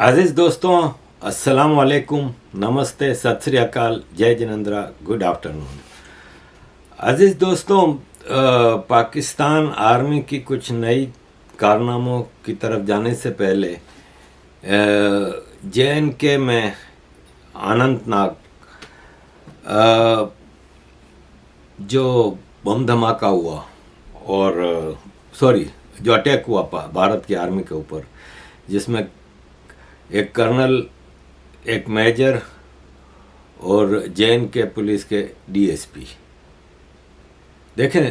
अजीज़ दोस्तों, अस्सलाम वालेकुम, नमस्ते, सत श्री अकाल, जय जिनेंद्रा, गुड आफ्टरनून। अजीज़ दोस्तों, पाकिस्तान आर्मी की कुछ नई कारनामों की तरफ जाने से पहले JNK में अनंतनाग जो बम धमाका हुआ और जो अटैक हुआ भारत की आर्मी के ऊपर, जिसमें एक कर्नल, एक मेजर और JNK पुलिस के DSP। देखें,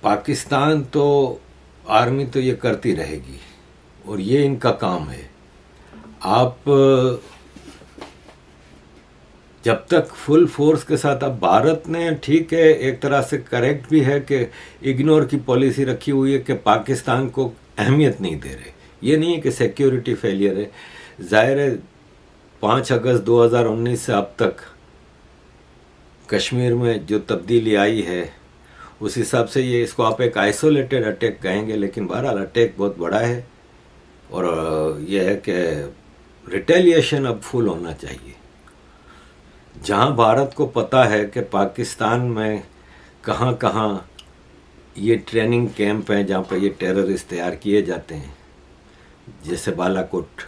पाकिस्तान तो आर्मी तो ये करती रहेगी और ये इनका काम है। आप जब तक फुल फोर्स के साथ, अब भारत ने ठीक है एक तरह से करेक्ट भी है कि इग्नोर की पॉलिसी रखी हुई है कि पाकिस्तान को अहमियत नहीं दे रहे। ये नहीं है कि सिक्योरिटी फेलियर है। ज़ाहिर है 5 अगस्त 2019 से अब तक कश्मीर में जो तब्दीली आई है उस हिसाब से ये इसको आप एक आइसोलेटेड अटैक कहेंगे, लेकिन बहरहाल अटैक बहुत बड़ा है और यह है कि रिटेलिएशन अब फुल होना चाहिए। जहां भारत को पता है कि पाकिस्तान में कहां कहां ये ट्रेनिंग कैंप हैं जहां पर ये टेररिस्ट तैयार किए जाते हैं, जैसे बालाकोट,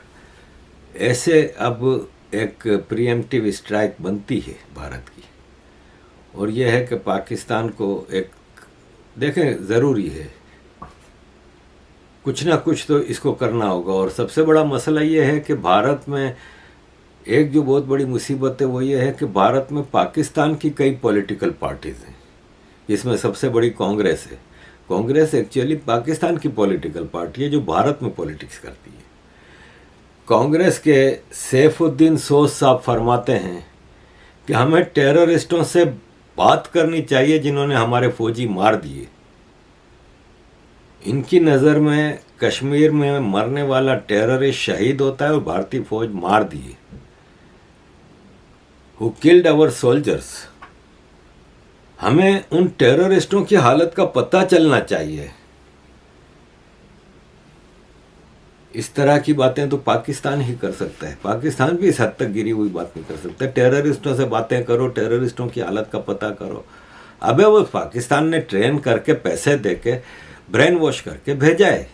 ऐसे अब एक प्रीएम्प्टिव स्ट्राइक बनती है भारत की। और यह है कि पाकिस्तान को एक देखें, ज़रूरी है, कुछ ना कुछ तो इसको करना होगा। और सबसे बड़ा मसला ये है कि भारत में एक जो बहुत बड़ी मुसीबत है वो ये है कि भारत में पाकिस्तान की कई पॉलिटिकल पार्टीज़ हैं, इसमें सबसे बड़ी कांग्रेस है। कांग्रेस एक्चुअली पाकिस्तान की पॉलिटिकल पार्टी है जो भारत में पॉलिटिक्स करती है। कांग्रेस के सैफुद्दीन सोज साहब फरमाते हैं कि हमें टेररिस्टों से बात करनी चाहिए जिन्होंने हमारे फौजी मार दिए। इनकी नज़र में कश्मीर में मरने वाला टेररिस्ट शहीद होता है और भारतीय फौज मार दिए, हु किल्ड आवर सोल्जर्स। हमें उन टेररिस्टों की हालत का पता चलना चाहिए। इस तरह की बातें तो पाकिस्तान ही कर सकता है। पाकिस्तान भी इस हद तक गिरी हुई बात नहीं कर सकता। टेररिस्टों से बातें करो, टेररिस्टों की हालत का पता करो। अबे वो पाकिस्तान ने ट्रेन करके, पैसे देके, ब्रेन वॉश करके भेजा है।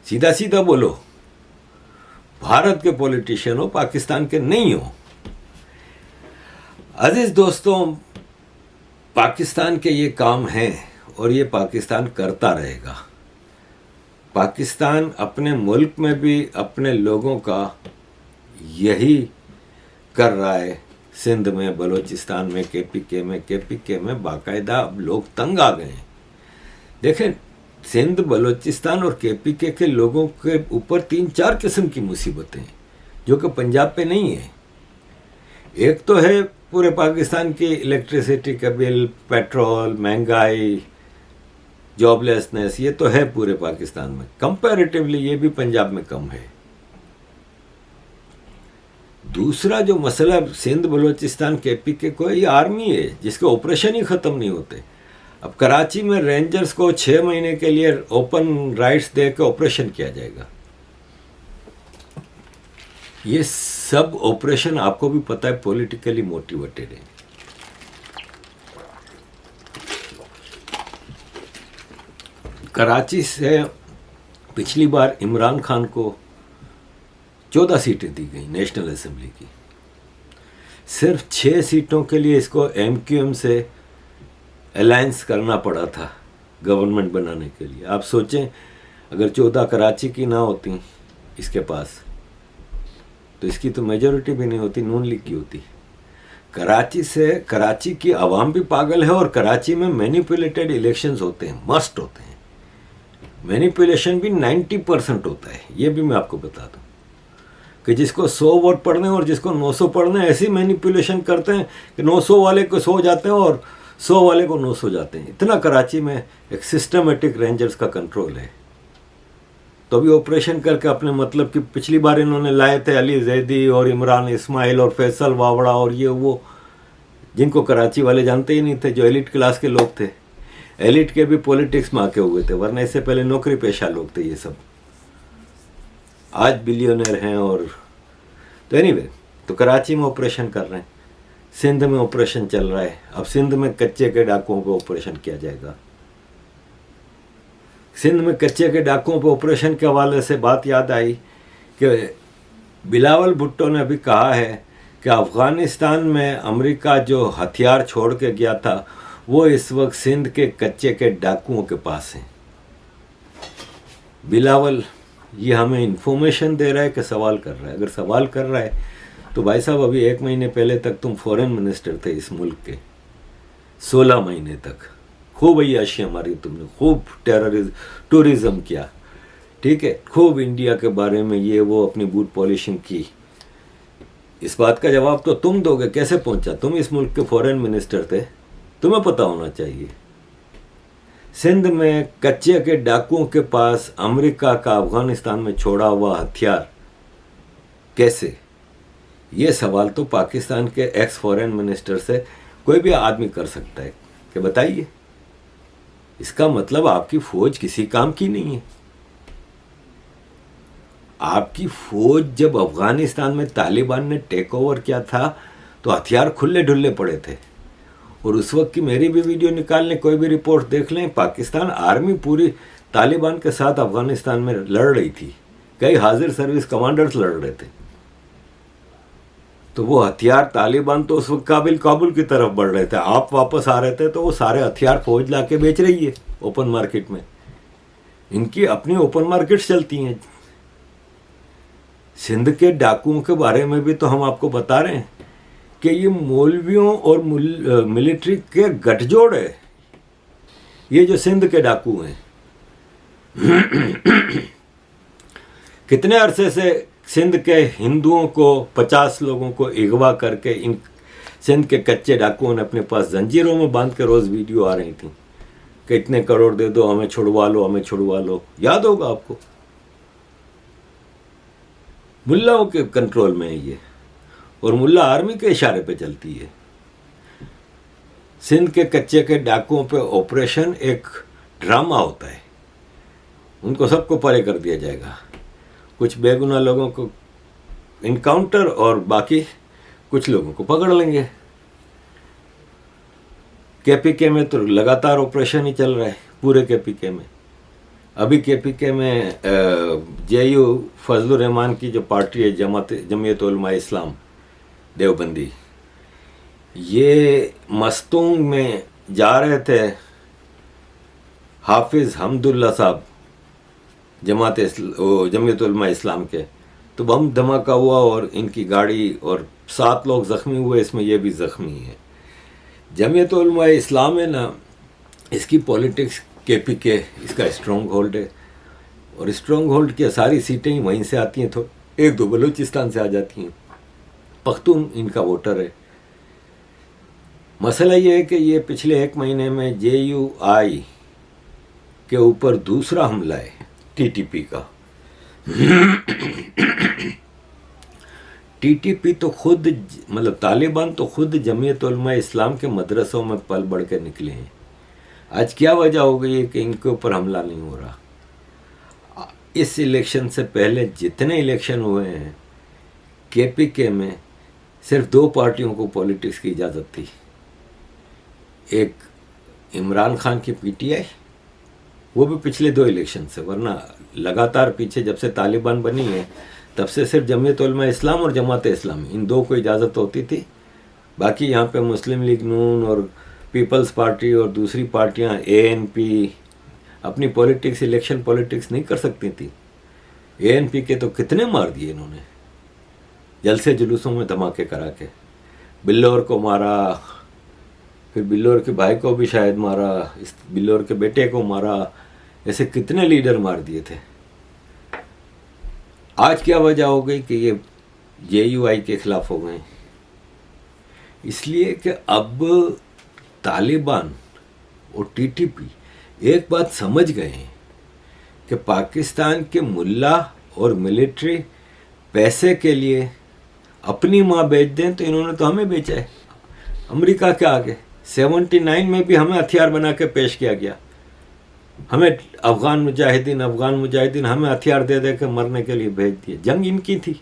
सीधा सीधा बोलो, भारत के पॉलिटिशियन हो, पाकिस्तान के नहीं हो। अजीज दोस्तों, पाकिस्तान के ये काम हैं और ये पाकिस्तान करता रहेगा। पाकिस्तान अपने मुल्क में भी अपने लोगों का यही कर रहा है। सिंध में, बलूचिस्तान में, केपीके में बाकायदा अब लोग तंग आ गए हैं। देखें, सिंध, बलूचिस्तान और केपीके के लोगों के ऊपर 3-4 किस्म की मुसीबतें हैं जो कि पंजाब पे नहीं है। एक तो है पूरे पाकिस्तान की इलेक्ट्रिसिटी का बिल, पेट्रोल, महंगाई, जॉबलेसनेस, ये तो है पूरे पाकिस्तान में। कंपैरेटिवली ये भी पंजाब में कम है। दूसरा जो मसला सिंध, बलूचिस्तान, केपीके को, ये आर्मी है जिसके ऑपरेशन ही ख़त्म नहीं होते। अब कराची में रेंजर्स को 6 महीने के लिए ओपन राइट्स दे के ऑपरेशन किया जाएगा। ये सब ऑपरेशन आपको भी पता है पॉलिटिकली मोटिवेटेड है। कराची से पिछली बार इमरान खान को 14 सीटें दी गई नेशनल असेंबली की। सिर्फ 6 सीटों के लिए इसको MQM से अलायंस करना पड़ा था गवर्नमेंट बनाने के लिए। आप सोचें, अगर 14 कराची की ना होती इसके पास, तो इसकी तो मेजॉरिटी भी नहीं होती, नून लीग की होती। कराची की आवाम भी पागल है और कराची में मैनिपुलेटेड इलेक्शंस होते हैं, मस्ट होते हैं। मैनिपुलेशन भी 90% होता है, ये भी मैं आपको बता दूं कि जिसको 100 वोट पड़ने और जिसको 900 पड़ने, ऐसी मैनिपुलेशन करते हैं कि 900 वाले को 100 जाते हैं और 100 वाले को 900 जाते हैं। इतना कराची में एक सिस्टमेटिक रेंजर्स का कंट्रोल है। तो भी ऑपरेशन करके अपने मतलब कि पिछली बार इन्होंने लाए थे अली जैदी और इमरान इस्माइल और फैसल वावड़ा और ये वो, जिनको कराची वाले जानते ही नहीं थे, जो एलिट क्लास के लोग थे। एलिट के भी पॉलिटिक्स में आके हुए थे, वरना इससे पहले नौकरी पेशा लोग थे ये सब। आज बिलियनर हैं। और तो एनीवे, तो कराची में ऑपरेशन कर रहे हैं, सिंध में ऑपरेशन चल रहा है। अब सिंध में कच्चे के डाकुओं पे ऑपरेशन किया जाएगा। सिंध में कच्चे के डाकुओं पे ऑपरेशन के हवाले से बात याद आई कि बिलावल भुट्टो ने अभी कहा है कि अफ़गानिस्तान में अमेरिका जो हथियार छोड़ के गया था वो इस वक्त सिंध के कच्चे के डाकुओं के पास हैं। बिलावल ये हमें इंफॉर्मेशन दे रहा है कि सवाल कर रहा है। अगर सवाल कर रहा है तो भाई साहब, अभी 1 महीने पहले तक तुम फॉरेन मिनिस्टर थे इस मुल्क के, 16 महीने तक खूब अय्याशी हमारी तुमने, खूब टूरिज्म किया, ठीक है, खूब इंडिया के बारे में ये वो अपनी बूट पॉलिशिंग की। इस बात का जवाब तो तुम दोगे, कैसे पहुंचा? तुम इस मुल्क के फॉरेन मिनिस्टर थे, तुम्हें पता होना चाहिए। सिंध में कच्चे के डाकुओं के पास अमेरिका का अफगानिस्तान में छोड़ा हुआ हथियार कैसे? ये सवाल तो पाकिस्तान के एक्स फॉरेन मिनिस्टर से कोई भी आदमी कर सकता है कि बताइए। इसका मतलब आपकी फौज किसी काम की नहीं है। आपकी फौज जब अफगानिस्तान में तालिबान ने टेक ओवर किया था तो हथियार खुले ढुल्ले पड़े थे। और उस वक्त की मेरी भी वीडियो निकाल लें, कोई भी रिपोर्ट देख लें, पाकिस्तान आर्मी पूरी तालिबान के साथ अफगानिस्तान में लड़ रही थी, कई हाजिर सर्विस कमांडर्स लड़ रहे थे। तो वो हथियार तालिबान तो उस वक्त काबुल की तरफ बढ़ रहे थे, आप वापस आ रहे थे तो वो सारे हथियार फौज ला के बेच रही है ओपन मार्केट में। इनकी अपनी ओपन मार्केट्स चलती हैं। सिंध के डाकुओं के बारे में भी तो हम आपको बता रहे हैं कि ये मौलवियों और मिलिट्री के गठजोड़ है, ये जो सिंध के डाकू हैं। कितने अरसे से सिंध के हिंदुओं को 50 लोगों को अगवा करके इन सिंध के कच्चे डाकुओं ने अपने पास जंजीरों में बांध के रोज वीडियो आ रही थी कि इतने करोड़ दे दो, हमें छुड़वा लो, हमें छुड़वा लो। याद होगा आपको, मुल्लाओं के कंट्रोल में है ये, और मुल्ला आर्मी के इशारे पे चलती है। सिंध के कच्चे के डाकुओं पे ऑपरेशन एक ड्रामा होता है, उनको सबको परे कर दिया जाएगा। कुछ बेगुनाह लोगों को इनकाउंटर और बाकी कुछ लोगों को पकड़ लेंगे। केपीके में तो लगातार ऑपरेशन ही चल रहा है, पूरे केपीके में। अभी केपीके में जेयू फजलुर रहमान की जो पार्टी है, जमीयत उलमा इस्लाम देवबंदी, ये मस्तूंग में जा रहे थे हाफिज हमदुल्ला साहब जमीयत उलमा इस्लाम के, तो बम धमाका हुआ और इनकी गाड़ी और 7 लोग ज़ख्मी हुए, इसमें ये भी ज़ख्मी है। जमीयत उलमा इस्लाम है ना, इसकी पॉलिटिक्स केपीके इसका स्ट्रॉन्ग होल्ड है, और स्ट्रॉन्ग होल्ड की सारी सीटें ही वहीं से आती हैं, तो 1-2 बलूचिस्तान से आ जाती हैं। पख्तून इनका वोटर है। मसला ये है कि ये पिछले 1 महीने में JUI के ऊपर दूसरा हमला है TTP का। TTP तो खुद मतलब तालिबान तो खुद जमीयत उलमा इस्लाम के मदरसों में पल बढ़ के निकले हैं। आज क्या वजह हो गई है कि इनके ऊपर हमला नहीं हो रहा? इस इलेक्शन से पहले जितने इलेक्शन हुए हैं केपीके में, सिर्फ 2 पार्टियों को पॉलिटिक्स की इजाज़त थी। एक इमरान खान की PTI, वो भी पिछले 2 इलेक्शन से, वरना लगातार पीछे जब से तालिबान बनी है तब से सिर्फ जमीयत उलमा इस्लाम और जमात इस्लामी, इन 2 को इजाज़त होती थी। बाकी यहाँ पे मुस्लिम लीग नून और पीपल्स पार्टी और दूसरी पार्टियाँ ANP अपनी पॉलिटिक्स, इलेक्शन पॉलिटिक्स नहीं कर सकती थी। ANP के तो कितने मार दिए इन्होंने, जलसे जुलूसों में धमाके करा के। बिल्लौर को मारा, फिर बिल्लौर के भाई को भी शायद मारा, इस बिल्लौर के बेटे को मारा, ऐसे कितने लीडर मार दिए थे। आज क्या वजह हो गई कि ये JUI के खिलाफ हो गए? इसलिए कि अब तालिबान और TTP एक बात समझ गए हैं कि पाकिस्तान के मुल्ला और मिलिट्री पैसे के लिए अपनी माँ बेच दें, तो इन्होंने तो हमें बेचा है अमेरिका के आगे। 79 में भी हमें हथियार बना के पेश किया गया, हमें अफगान मुजाहिदीन हमें हथियार दे दे के मरने के लिए भेज दिए। जंग इनकी थी,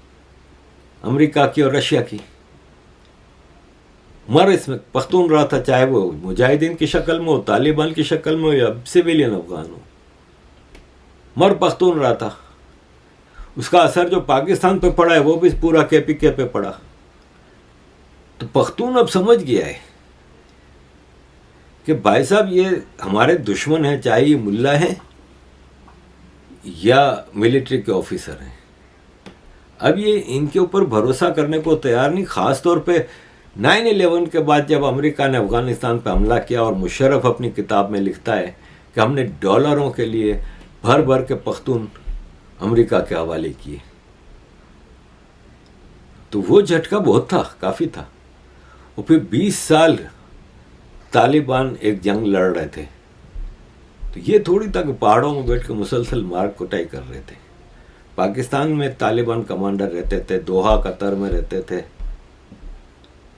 अमेरिका की और रशिया की। मर इसमें पख्तून रहा था, चाहे वो मुजाहिदीन की शक्ल में हो, तालिबान की शक्ल में हो या सिविलियन अफगान हो, मर पख्तून रहा था। उसका असर जो पाकिस्तान पे पड़ा है वो भी पूरा केपीके पे पड़ा। तो पख्तून अब समझ गया है कि भाई साहब ये हमारे दुश्मन हैं, चाहे ये मुल्ला हैं या मिलिट्री के ऑफिसर हैं। अब ये इनके ऊपर भरोसा करने को तैयार नहीं। खास तौर पे 9/11 के बाद जब अमेरिका ने अफगानिस्तान पर हमला किया और मुशर्रफ अपनी किताब में लिखता है कि हमने डॉलरों के लिए भर भर के पख्तून अमेरिका के हवाले किए, तो वो झटका बहुत था, काफ़ी था। और फिर 20 साल तालिबान एक जंग लड़ रहे थे, तो ये थोड़ी था कि पहाड़ों में बैठ के मुसलसल मार कुटाई कर रहे थे। पाकिस्तान में तालिबान कमांडर रहते थे, दोहा कतर में रहते थे,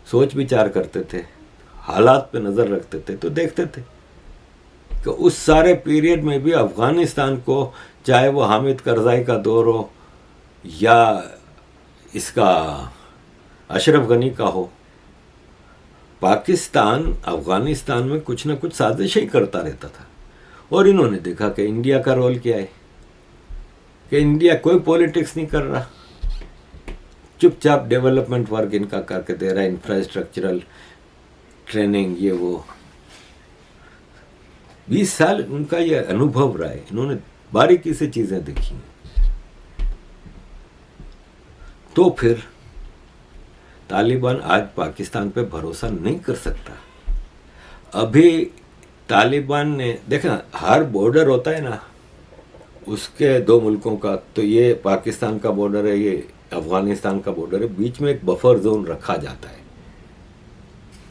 सोच विचार करते थे, हालात पे नज़र रखते थे, तो देखते थे कि उस सारे पीरियड में भी अफ़गानिस्तान को, चाहे वो हामिद करज़ाई का दौर हो या इसका अशरफ गनी का हो, पाकिस्तान अफ़गानिस्तान में कुछ ना कुछ साजिश ही करता रहता था। और इन्होंने देखा कि इंडिया का रोल क्या है, कि इंडिया कोई पॉलिटिक्स नहीं कर रहा, चुपचाप डेवलपमेंट वर्क इनका करके दे रहा है, इंफ्रास्ट्रक्चरल ट्रेनिंग ये वो। 20 साल उनका ये अनुभव रहा है, इन्होंने बारीकी से चीज़ें देखी। तो फिर तालिबान आज पाकिस्तान पे भरोसा नहीं कर सकता। अभी तालिबान ने देखा, हर बॉर्डर होता है ना उसके दो मुल्कों का, तो ये पाकिस्तान का बॉर्डर है, ये अफगानिस्तान का बॉर्डर है, बीच में एक बफर जोन रखा जाता है।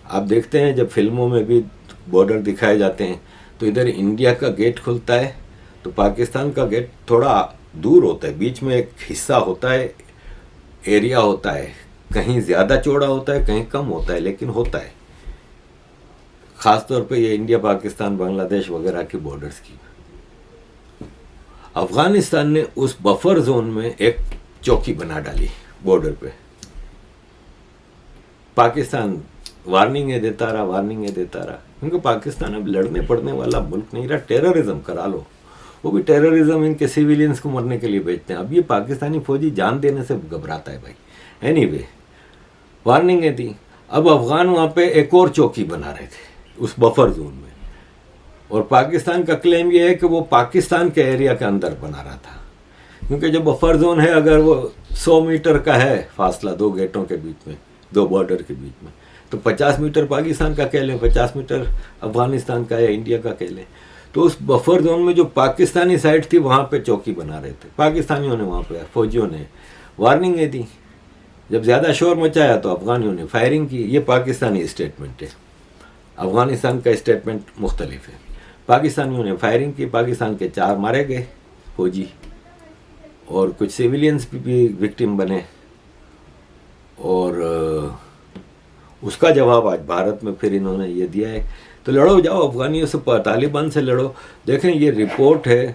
आप देखते हैं जब फिल्मों में भी बॉर्डर दिखाए जाते हैं तो इधर इंडिया का गेट खुलता है तो पाकिस्तान का गेट थोड़ा दूर होता है, बीच में एक हिस्सा होता है, एरिया होता है, कहीं ज़्यादा चौड़ा होता है, कहीं कम होता है, लेकिन होता है। ख़ास तौर पे ये इंडिया, पाकिस्तान, बांग्लादेश वगैरह की बॉर्डर्स की। अफ़गानिस्तान ने उस बफर जोन में एक चौकी बना डाली बॉर्डर पे। पाकिस्तान वार्निंगें देता रहा, क्योंकि पाकिस्तान अब लड़ने पड़ने वाला मुल्क नहीं रहा। टेररिज्म करा लो, वो भी टेररिज्म इनके सिविलियंस को मरने के लिए भेजते हैं। अब ये पाकिस्तानी फौजी जान देने से घबराता है भाई। एनीवे, वार्निंगें दी। अब अफगान वहाँ पे एक और चौकी बना रहे थे उस बफर जोन में, और पाकिस्तान का क्लेम ये है कि वो पाकिस्तान के एरिया के अंदर बना रहा था, क्योंकि जो बफर जोन है अगर वो 100 मीटर का है फासला दो गेटों के बीच में, दो बॉर्डर के बीच में, तो 50 मीटर पाकिस्तान का कह लें, 50 मीटर अफगानिस्तान का या इंडिया का कह लें। तो उस बफर जोन में जो पाकिस्तानी साइड थी वहाँ पे चौकी बना रहे थे पाकिस्तानियों ने, वहाँ पे फौजियों ने वार्निंगें दी। जब ज़्यादा शोर मचाया तो अफगानियों ने फायरिंग की। ये पाकिस्तानी स्टेटमेंट है, अफगानिस्तान का स्टेटमेंट मुख्तलिफ है। पाकिस्तानियों ने फायरिंग की, पाकिस्तान के 4 मारे गए फौजी और कुछ सिविलियंस भी विक्टिम बने। और उसका जवाब आज भारत में फिर इन्होंने ये दिया है। तो लड़ो जाओ अफगानियों से, तालिबान से लड़ो। देखें ये रिपोर्ट है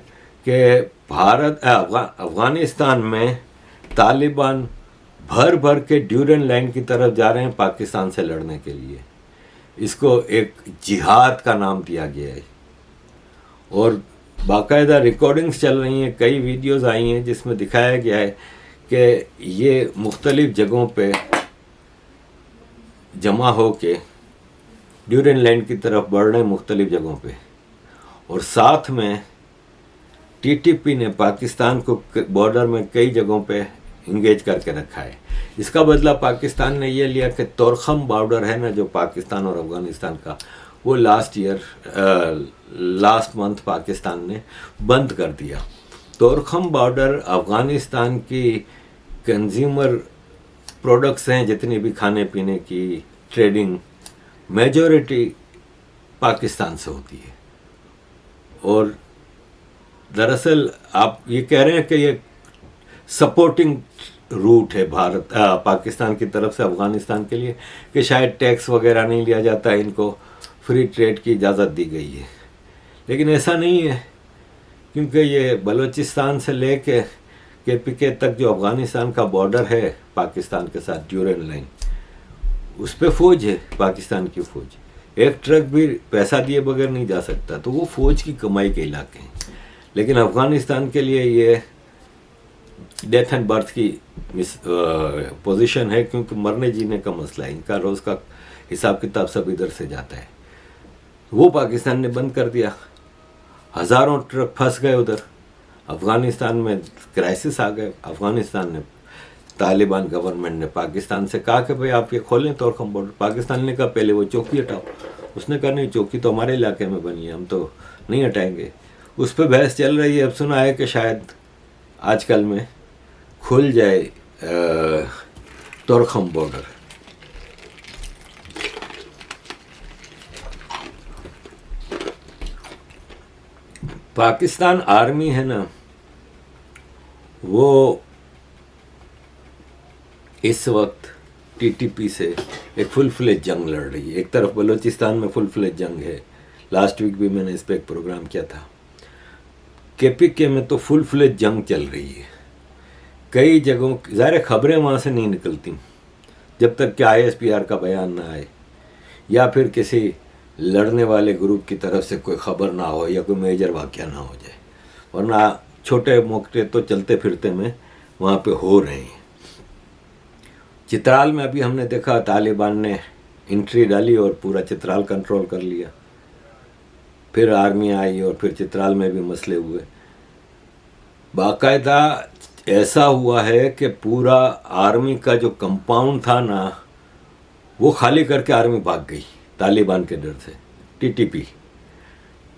कि भारत अफगानिस्तान में तालिबान भर भर के ड्यूरन लाइन की तरफ जा रहे हैं पाकिस्तान से लड़ने के लिए। इसको एक जिहाद का नाम दिया गया है और बाकायदा रिकॉर्डिंग्स चल रही हैं, कई वीडियोस आई हैं जिसमें दिखाया गया है कि ये मुख्तलिफ जगहों पे जमा हो के ड्यूरन लाइन की तरफ बढ़ रहे हैं मुख्तलिफ जगहों पे। और साथ में टीटीपी ने पाकिस्तान को बॉर्डर में कई जगहों पे इंगेज करके रखा है। इसका बदला पाकिस्तान ने ये लिया कि तोरखम बॉर्डर है ना जो पाकिस्तान और अफगानिस्तान का, वो लास्ट मंथ पाकिस्तान ने बंद कर दिया। तोरखम बॉर्डर अफगानिस्तान की कंज्यूमर प्रोडक्ट्स हैं, जितनी भी खाने पीने की ट्रेडिंग, मेजॉरिटी पाकिस्तान से होती है। और दरअसल आप ये कह रहे हैं कि ये सपोर्टिंग रूट है भारत पाकिस्तान की तरफ से अफगानिस्तान के लिए, कि शायद टैक्स वगैरह नहीं लिया जाता, इनको फ्री ट्रेड की इजाज़त दी गई है। लेकिन ऐसा नहीं है। क्योंकि ये बलूचिस्तान से लेके केपीके तक जो अफ़गानिस्तान का बॉर्डर है पाकिस्तान के साथ, ड्यूरन लाइन, उस पर फौज है, पाकिस्तान की फौज। एक ट्रक भी पैसा दिए बगैर नहीं जा सकता, तो वो फौज की कमाई के इलाके हैं। लेकिन अफ़गानिस्तान के लिए ये डेथ एंड बर्थ की पोजीशन है, क्योंकि मरने जीने का मसला है, इनका रोज़ का हिसाब किताब सब इधर से जाता है। वो पाकिस्तान ने बंद कर दिया, हज़ारों ट्रक फंस गए उधर। अफ़गानिस्तान में क्राइसिस आ गए। अफ़गानिस्तान ने, तालिबान गवर्नमेंट ने पाकिस्तान से कहा कि भाई आप ये खोलें तोरखम बॉर्डर। पाकिस्तान ने कहा पहले वो चौकी हटाओ। उसने कहा नहीं, चौकी तो हमारे इलाके में बनी है, हम तो नहीं हटाएंगे। उस पर बहस चल रही है। अब सुना है कि शायद आजकल में खुल जाए तोरखम बॉर्डर। पाकिस्तान आर्मी है ना, वो इस वक्त टीटीपी से एक फुल फ्लेज जंग लड़ रही है। एक तरफ बलूचिस्तान में फुल फ्लेज जंग है, लास्ट वीक भी मैंने इस पर एक प्रोग्राम किया था। केपीके में तो फुल फ्लेज जंग चल रही है। कई जगहों, ज़ाहिर खबरें वहाँ से नहीं निकलती जब तक कि ISPR का बयान ना आए, या फिर किसी लड़ने वाले ग्रुप की तरफ से कोई खबर ना हो, या कोई मेजर वाक़या ना हो जाए, वरना छोटे मोटे तो चलते फिरते में वहाँ पे हो रहे हैं। चित्राल में अभी हमने देखा तालिबान ने एंट्री डाली और पूरा चित्राल कंट्रोल कर लिया। फिर आर्मी आई और फिर चित्राल में भी मसले हुए। बाकायदा ऐसा हुआ है कि पूरा आर्मी का जो कंपाउंड था ना, वो खाली करके आर्मी भाग गई तालिबान के डर से।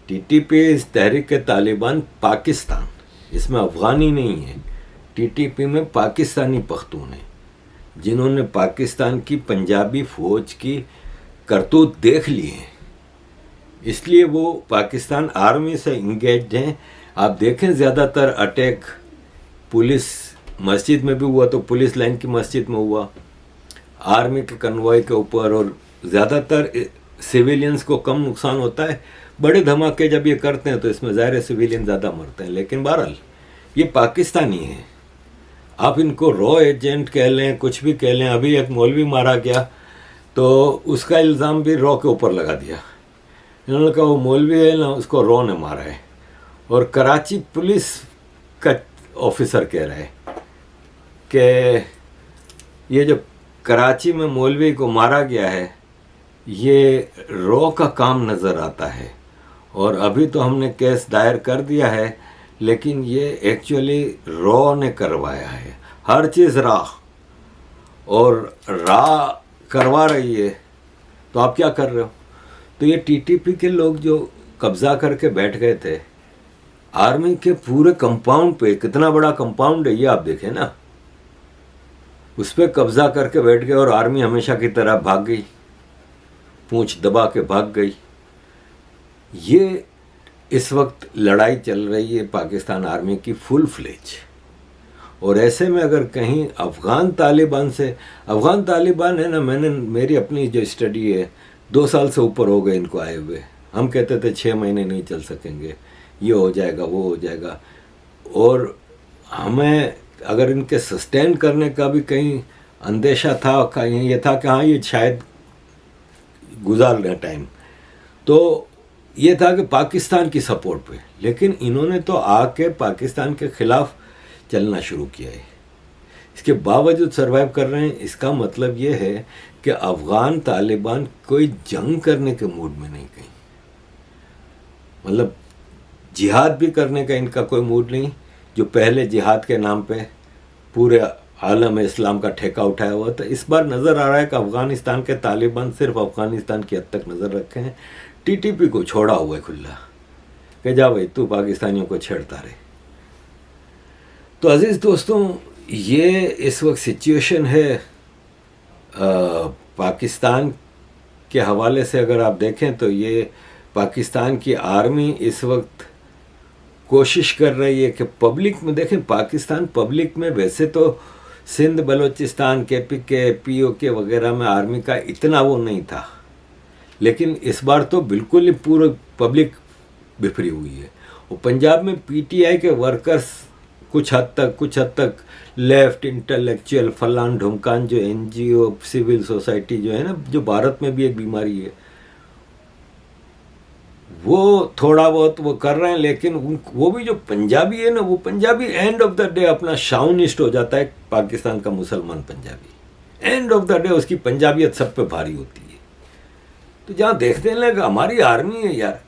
टीटीपी इस तहरीक तालिबान पाकिस्तान, इसमें अफ़गानी नहीं है। टीटीपी में पाकिस्तानी पख्तून हैं, जिन्होंने पाकिस्तान की पंजाबी फ़ौज की करतूत देख ली है, इसलिए वो पाकिस्तान आर्मी से इंगेज्ड हैं। आप देखें ज़्यादातर अटैक पुलिस मस्जिद में भी हुआ, तो पुलिस लाइन की मस्जिद में हुआ, आर्मी के कन्वॉय के ऊपर, और ज़्यादातर सिविलियंस को कम नुकसान होता है। बड़े धमाके जब ये करते हैं तो इसमें ज़ाहिर सिविलियन ज़्यादा मरते हैं। लेकिन बहरहाल ये पाकिस्तानी है, आप इनको रॉ एजेंट कह लें, कुछ भी कह लें। अभी एक मौलवी मारा गया तो उसका इल्ज़ाम भी रॉ के ऊपर लगा दिया। इन्होंने कहा वो मौलवी है ना, उसको रॉ ने मारा है। और कराची पुलिस का ऑफिसर कह रहा है कि ये जो कराची में मौलवी को मारा गया है, ये रॉ का काम नज़र आता है। और अभी तो हमने केस दायर कर दिया है, लेकिन ये एक्चुअली रॉ ने करवाया है। हर चीज़ और रा करवा रही है, तो आप क्या कर रहे हो? तो ये टीटीपी के लोग जो कब्ज़ा करके बैठ गए थे आर्मी के पूरे कंपाउंड पे, कितना बड़ा कंपाउंड है ये आप देखें ना, उस पर कब्ज़ा करके बैठ गए और आर्मी हमेशा की तरह भाग गई, पूंछ दबा के भाग गई। ये इस वक्त लड़ाई चल रही है पाकिस्तान आर्मी की फुल फ्लेज। और ऐसे में अगर कहीं अफ़गान तालिबान है ना, मेरी अपनी जो स्टडी है, 2 साल से ऊपर हो गए इनको आए हुए। हम कहते थे 6 महीने नहीं चल सकेंगे, ये हो जाएगा वो हो जाएगा। और हमें अगर इनके सस्टेन करने का भी कहीं अंदेशा था, कहीं ये था कि हाँ ये शायद गुजार लें टाइम, तो ये था कि पाकिस्तान की सपोर्ट पे। लेकिन इन्होंने तो आके पाकिस्तान के ख़िलाफ़ चलना शुरू किया है। इसके बावजूद सरवाइव कर रहे हैं। इसका मतलब ये है कि अफ़गान तालिबान कोई जंग करने के मूड में नहीं, कहीं मतलब जिहाद भी करने का इनका कोई मूड नहीं। जो पहले जिहाद के नाम पे पूरे आलम इस्लाम का ठेका उठाया हुआ था, इस बार नज़र आ रहा है कि अफ़गानिस्तान के तालिबान सिर्फ अफ़गानिस्तान की हद तक नज़र रखे हैं। टीटीपी को छोड़ा हुआ है खुला कि जा भाई तू पाकिस्तानियों को छेड़ता रहे। तो अजीज़ दोस्तों, ये इस वक्त सिचुएशन है पाकिस्तान के हवाले से। अगर आप देखें तो ये पाकिस्तान की आर्मी इस वक्त कोशिश कर रही है कि पब्लिक में देखें, पाकिस्तान पब्लिक में वैसे तो सिंध बलूचिस्तान केपीके पीओके वगैरह में आर्मी का इतना वो नहीं था, लेकिन इस बार तो बिल्कुल ही पूरी पब्लिक बिखरी हुई है। वो पंजाब में पीटीआई के वर्कर्स कुछ हद तक लेफ्ट इंटेलेक्चुअल फलान ढुमकान जो एनजीओ सिविल सोसाइटी जो है ना, जो भारत में भी एक बीमारी है, वो थोड़ा बहुत वो कर रहे हैं, लेकिन वो भी जो पंजाबी है ना, वो Punjabi end of the day अपना शाउनिस्ट हो जाता है। पाकिस्तान का मुसलमान Punjabi end of the day उसकी पंजाबियत सब पे भारी होती है। तो जहाँ देखते हैं ना हमारी आर्मी है यार,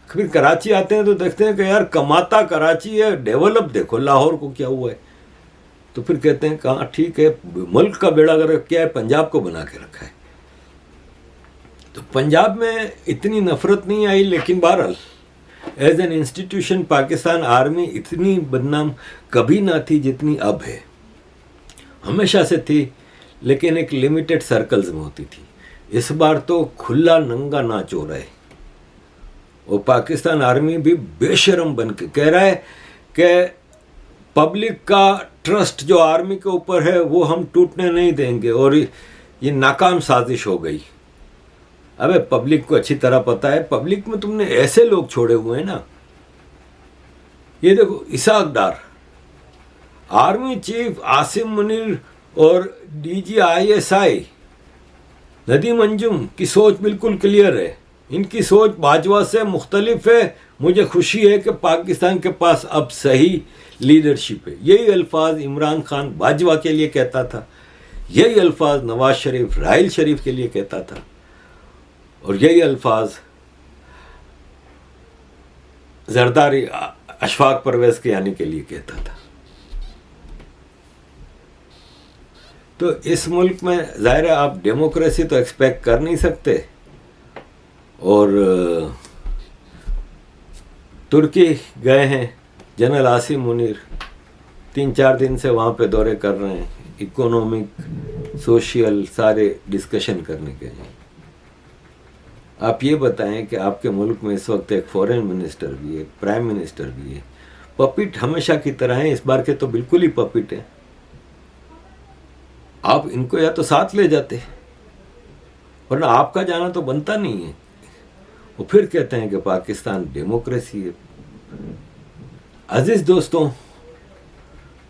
फिर कराची आते हैं तो देखते हैं कि यार कमाता कराची है, डेवलप देखो लाहौर को क्या हुआ है। तो फिर कहते हैं कहाँ ठीक है, मुल्क का बेड़ा गर्क क्या है, पंजाब को बना के रखा है। तो पंजाब में इतनी नफरत नहीं आई, लेकिन बहरहाल as an institution Pakistan army इतनी बदनाम कभी ना थी जितनी अब है। हमेशा से थी, लेकिन एक लिमिटेड सर्कल्स में होती थी। इस बार तो खुला नंगा नाच हो रहा है, और पाकिस्तान आर्मी भी बेशरम बन के कह रहा है कि पब्लिक का ट्रस्ट जो आर्मी के ऊपर है वो हम टूटने नहीं देंगे, और ये नाकाम साजिश हो गई। अबे पब्लिक को अच्छी तरह पता है, पब्लिक में तुमने ऐसे लोग छोड़े हुए हैं ना, ये देखो इसाक डार, आर्मी चीफ आसिम मुनीर और डीजी ISI नदीम अंजुम की सोच बिल्कुल क्लियर है। इनकी सोच बाजवा से मुख्तलिफ है। मुझे खुशी है कि पाकिस्तान के पास अब सही लीडरशिप है। यही अल्फाज इमरान खान बाजवा के लिए कहता था, यही अल्फाज नवाज शरीफ राहिल शरीफ के लिए कहता था, और यही अल्फाज जरदारी अशफाक परवेज के आने के लिए कहता था। तो इस मुल्क में जाहिर है आप डेमोक्रेसी तो एक्सपेक्ट कर नहीं सकते, और तुर्की गए हैं जनरल आसिम मुनीर, 3-4 दिन से वहाँ पे दौरे कर रहे हैं, इकोनॉमिक सोशल सारे डिस्कशन करने के लिए। आप ये बताएं कि आपके मुल्क में इस वक्त एक फॉरेन मिनिस्टर भी है, प्राइम मिनिस्टर भी है, पपिट हमेशा की तरह हैं, इस बार के तो बिल्कुल ही पपिट हैं। आप इनको या तो साथ ले जाते, वरना आपका जाना तो बनता नहीं है। वो फिर कहते हैं कि पाकिस्तान डेमोक्रेसी है। अजीज दोस्तों,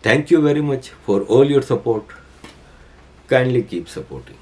thank you very much for all your support. Kindly keep supporting.